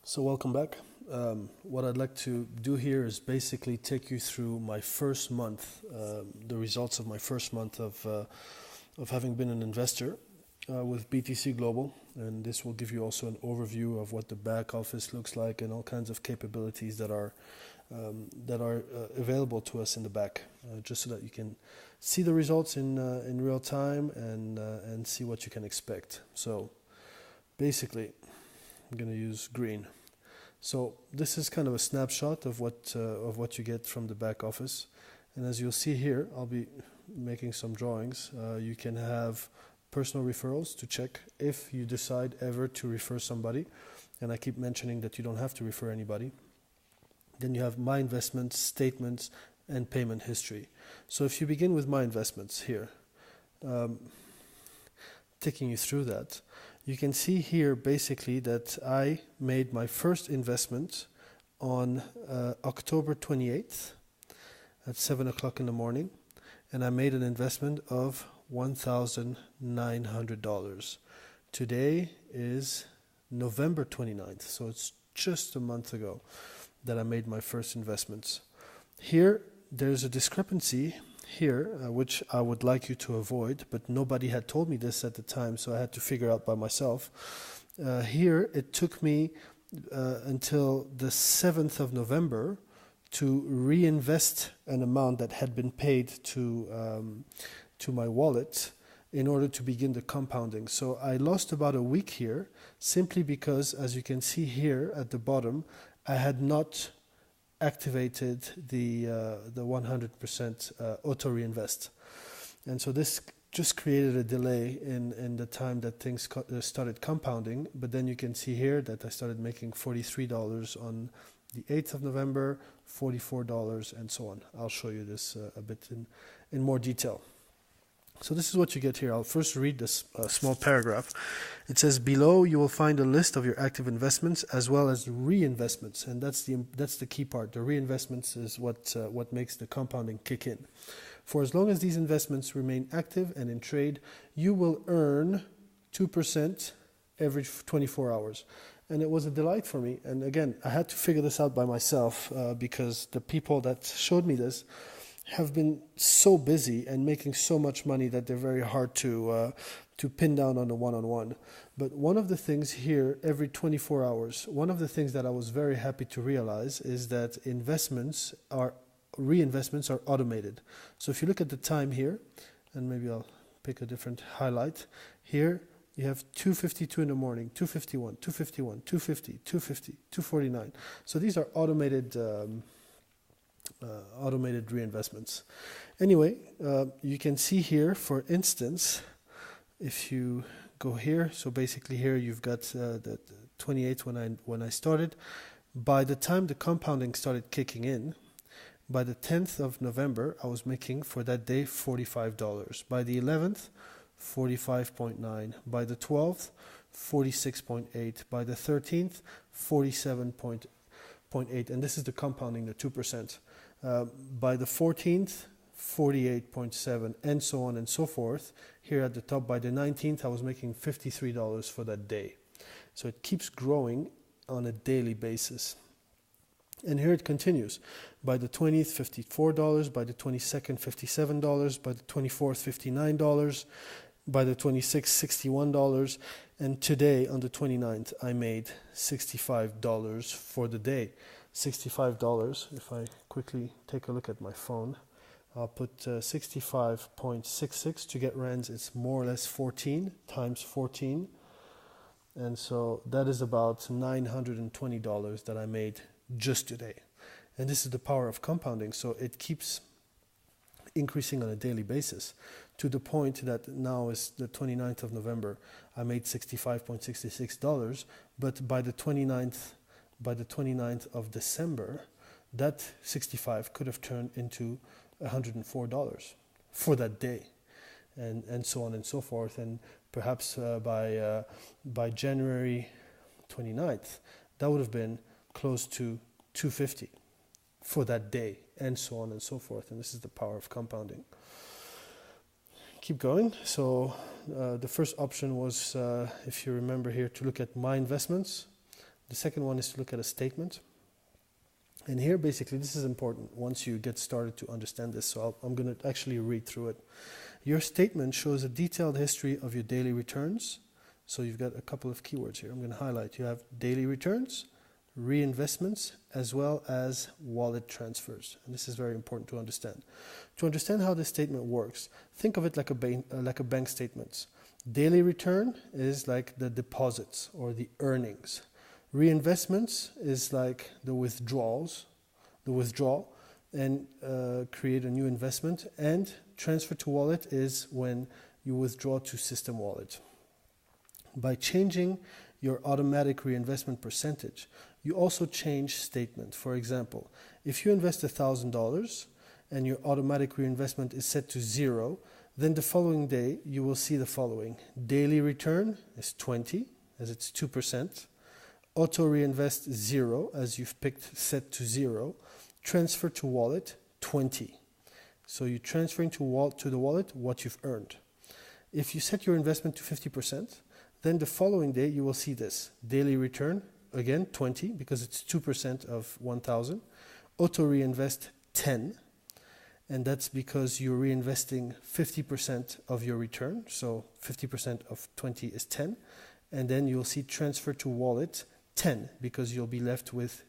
So welcome back. What I'd like to do here is basically take you through my first month, the results of my first month of having been an investor with BTC Global, and this will give you also an overview of what the back office looks like and all kinds of capabilities that are available to us in the back, just so that you can see the results in real time and see what you can expect. So basically, I'm going to use green. So this is kind of a snapshot of what you get from the back office, and as you'll see here, I'll be making some drawings. You can have personal referrals to check if you decide ever to refer somebody, and I keep mentioning that you don't have to refer anybody. Then you have my investments, statements, and payment history. So if you begin with my investments here, taking you through that, you can see here basically that I made my first investment on October 28th at 7 o'clock in the morning, and I made an investment of $1,900. Today is November 29th, so it's just a month ago that I made my first investments. Here, there's a discrepancy here, which I would like you to avoid, but nobody had told me this at the time, so I had to figure out by myself. Here, it took me until the 7th of November to reinvest an amount that had been paid to my wallet in order to begin the compounding. So I lost about a week here, simply because, as you can see here at the bottom, I had not activated the 100% auto reinvest, and so this just created a delay in the time that things started compounding. But then you can see here that I started making $43 on the 8th of November, $44, and so on. I'll show you this a bit in more detail. So this is what you get here. I'll first read this small paragraph. It says, below you will find a list of your active investments as well as reinvestments, and that's the key part. The reinvestments is what makes the compounding kick in. For as long as these investments remain active and in trade, you will earn 2% every 24 hours. And it was a delight for me. And again, I had to figure this out by myself because the people that showed me this have been so busy and making so much money that they're very hard to pin down on a one-on-one. But one of the things here, every 24 hours, one of the things that I was very happy to realize is that reinvestments are automated. So if you look at the time here, and maybe I'll pick a different highlight, here you have 2:52 in the morning, 2:51, 2:51, 2:50, 2:50, 2:49. So these are automated reinvestments. Anyway, you can see here, for instance, if you go here, so basically here you've got the 28th when I started. By the time the compounding started kicking in, by the 10th of November, I was making for that day $45. By the 11th, 45.9. By the 12th, 46.8. By the 13th, 47.8. And this is the compounding, the 2%. By the 14th, 48.7, and so on and so forth. Here at the top, by the 19th, I was making $53 for that day. So it keeps growing on a daily basis. And here it continues. By the 20th, $54. By the 22nd, $57. By the 24th, $59. By the 26th, $61. And today, on the 29th, I made $65 for the day. $65. If I quickly take a look at my phone, I'll put 65.66 to get rands. It's more or less 14 times 14, and so that is about $920 that I made just today. And this is the power of compounding. So it keeps increasing on a daily basis, to the point that now is the 29th of November. I made $65.66, but by the 29th of December, that 65 could have turned into $104 for that day, and so on and so forth. And perhaps by January 29th, that would have been close to $250 for that day, and so on and so forth. And this is the power of compounding. Keep going. So the first option was, if you remember here, to look at my investments. The second one is to look at a statement. And here, basically, this is important once you get started to understand this. So I'm going to actually read through it. Your statement shows a detailed history of your daily returns. So you've got a couple of keywords here I'm going to highlight. You have daily returns, reinvestments, as well as wallet transfers. And this is very important to understand. To understand how this statement works, think of it like a bank statement. Daily return is like the deposits or the earnings. Reinvestments is like the withdrawal, and create a new investment. And transfer to wallet is when you withdraw to System Wallet. By changing your automatic reinvestment percentage, you also change statement. For example, if you invest $1,000 and your automatic reinvestment is set to 0, then the following day you will see the following. Daily return is 20, as it's 2%. Auto reinvest 0, as you've picked set to 0. Transfer to wallet 20. So you're transferring to the wallet what you've earned. If you set your investment to 50%, then the following day you will see this. Daily return, again 20, because it's 2% of 1,000. Auto reinvest 10. And that's because you're reinvesting 50% of your return. So 50% of 20 is 10. And then you'll see transfer to wallet 10, because you'll be left with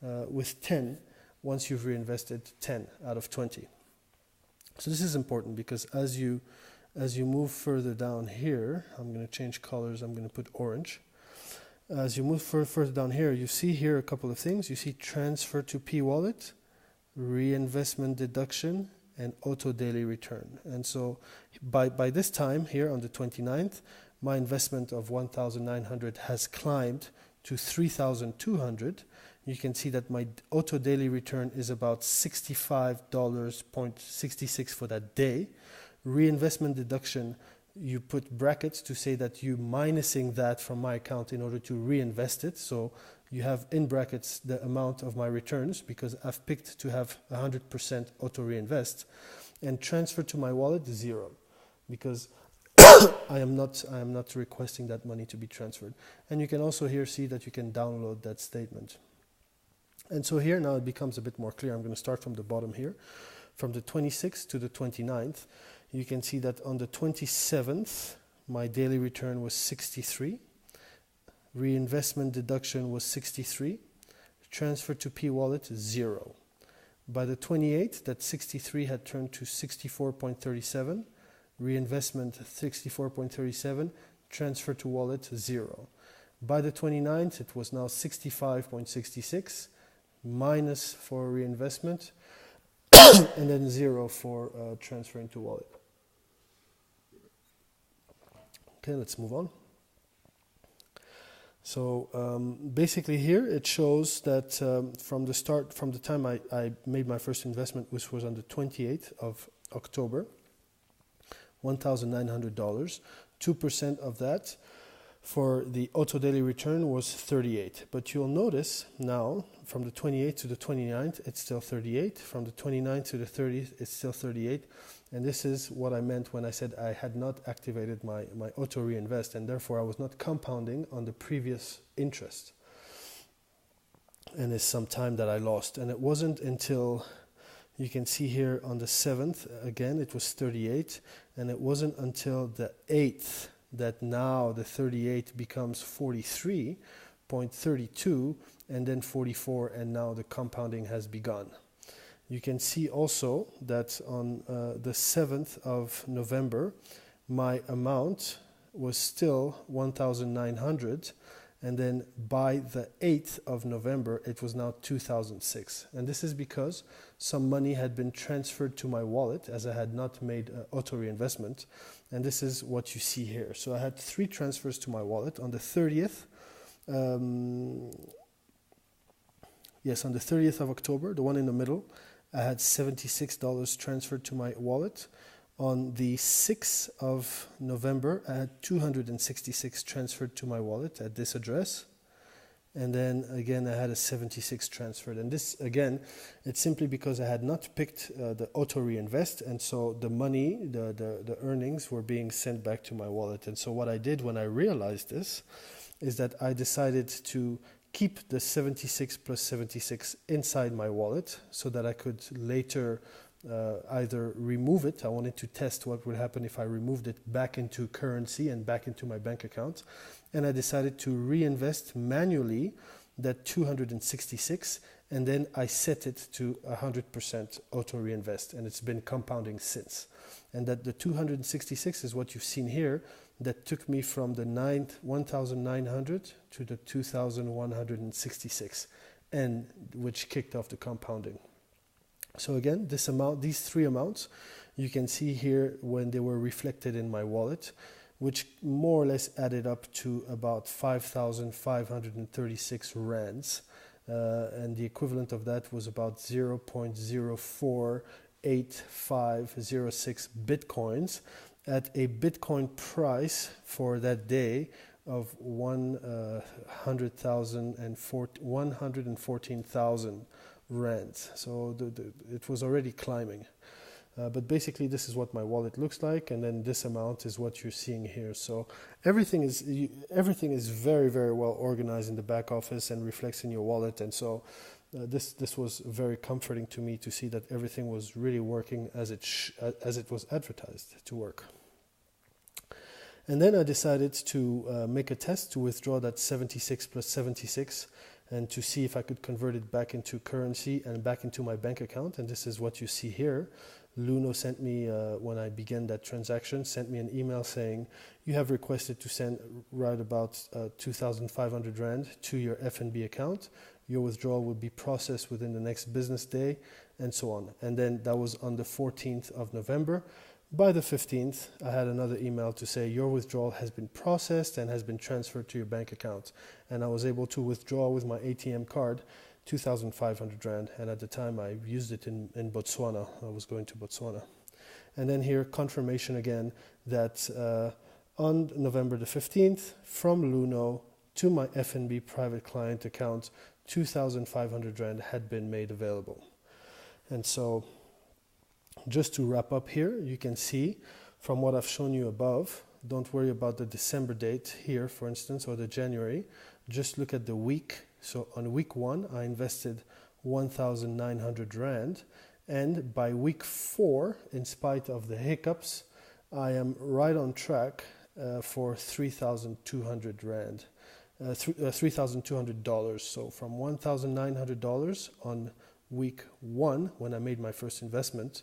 10 once you've reinvested 10 out of 20. So this is important, because as you move further down here, I'm going to change colors, I'm going to put orange. As you move further down here, you see here a couple of things. You see transfer to P-Wallet, reinvestment deduction, and auto daily return. And so by this time here on the 29th, my investment of 1,900 has climbed to 3,200. You can see that my auto daily return is about $65.66 for that day. Reinvestment deduction, you put brackets to say that you're minusing that from my account in order to reinvest it. So you have in brackets the amount of my returns, because I've picked to have 100% auto reinvest. And transfer to my wallet 0, because I am not requesting that money to be transferred. And you can also here see that you can download that statement. And so here now it becomes a bit more clear. I'm going to start from the bottom here. From the 26th to the 29th, you can see that on the 27th, my daily return was 63. Reinvestment deduction was 63. Transfer to P-Wallet 0. By the 28th, that 63 had turned to 64.37. Reinvestment 64.37. Transfer to wallet 0. By the 29th, it was now 65.66. Minus for reinvestment, and then 0 for transferring to wallet. Okay, let's move on. So basically here it shows that from the time I made my first investment, which was on the 28th of October, $1,900, 2% of that for the auto daily return was 38. But you'll notice now, from the 28th to the 29th, it's still 38. From the 29th to the 30th, it's still 38. And this is what I meant when I said I had not activated my auto reinvest, and therefore I was not compounding on the previous interest. And it's some time that I lost. And it wasn't until, you can see here on the 7th, again, it was 38. And it wasn't until the 8th that now the 38 becomes 43.32, and then 44, and now the compounding has begun. You can see also that on the 7th of November, my amount was still 1,900, and then by the 8th of November, it was now 2,006. And this is because some money had been transferred to my wallet, as I had not made auto reinvestment. And this is what you see here. So I had 3 transfers to my wallet. On the 30th, on the 30th of October, the one in the middle, I had $76 transferred to my wallet. On the 6th of November, I had $266 transferred to my wallet at this address. And then again, I had a 76 transferred. And this, again, it's simply because I had not picked the auto reinvest. And so the money, the earnings were being sent back to my wallet. And so what I did when I realized this is that I decided to keep the 76 plus 76 inside my wallet so that I could later either remove it. I wanted to test what would happen if I removed it back into currency and back into my bank account. And I decided to reinvest manually that 266, and then I set it to 100% auto reinvest, and it's been compounding since. And that the 266 is what you've seen here, that took me from the 1,900 to the 2,166, and which kicked off the compounding. So again, this amount, these three amounts, you can see here when they were reflected in my wallet, which more or less added up to about 5,536 rands. And the equivalent of that was about 0.048506 bitcoins at a Bitcoin price for that day of 114,000 rands. So it was already climbing. But basically this is what my wallet looks like, and then this amount is what you're seeing here. So everything is very, very well organized in the back office and reflects in your wallet. And so this was very comforting to me to see that everything was really working as it was advertised to work. And then I decided to make a test to withdraw that 76 plus 76 and to see if I could convert it back into currency and back into my bank account. And this is what you see here. Luno sent me, when I began that transaction, sent me an email saying, you have requested to send right about 2,500 Rand to your FNB account. Your withdrawal will be processed within the next business day, and so on. And then that was on the 14th of November. By the 15th, I had another email to say your withdrawal has been processed and has been transferred to your bank account. And I was able to withdraw with my ATM card 2,500 Rand, and at the time I used it in Botswana. I was going to Botswana. And then here, confirmation again that on November the 15th, from Luno to my FNB private client account, 2,500 Rand had been made available. And so, just to wrap up here, you can see from what I've shown you above, don't worry about the December date here, for instance, or the January. Just look at the week. So on week 1, I invested 1,900 Rand. And by week 4, in spite of the hiccups, I am right on track for 3,200 Rand, $3,200. So from $1,900 on week 1, when I made my first investment,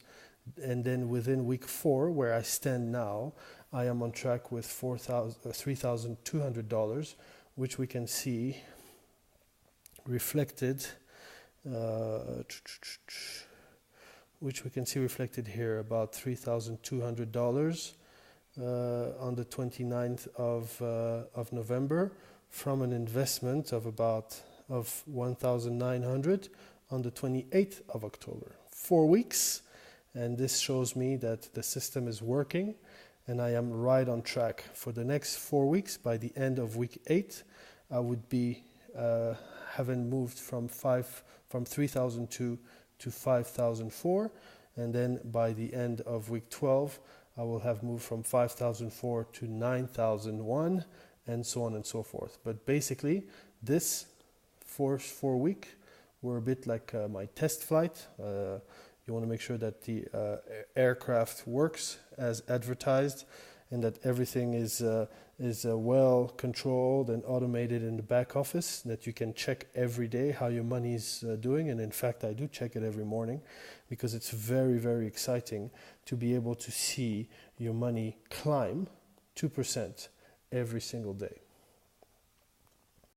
and then within week 4, where I stand now, I am on track with $3,200, which we can see reflected, here, about $3,200 on the 29th of November, from an investment of 1,900 on the 28th of October. 4 weeks, and this shows me that the system is working, and I am right on track. For the next 4 weeks, by the end of week 8, I would be having moved from 3,002 to 5,004, and then by the end of week 12, I will have moved from 5,004 to 9,001, and so on and so forth. But basically, this 4 week were a bit like my test flight. You want to make sure that the aircraft works as advertised, and that everything is well controlled and automated in the back office, that you can check every day how your money is doing. And in fact, I do check it every morning, because it's very, very exciting to be able to see your money climb 2% every single day.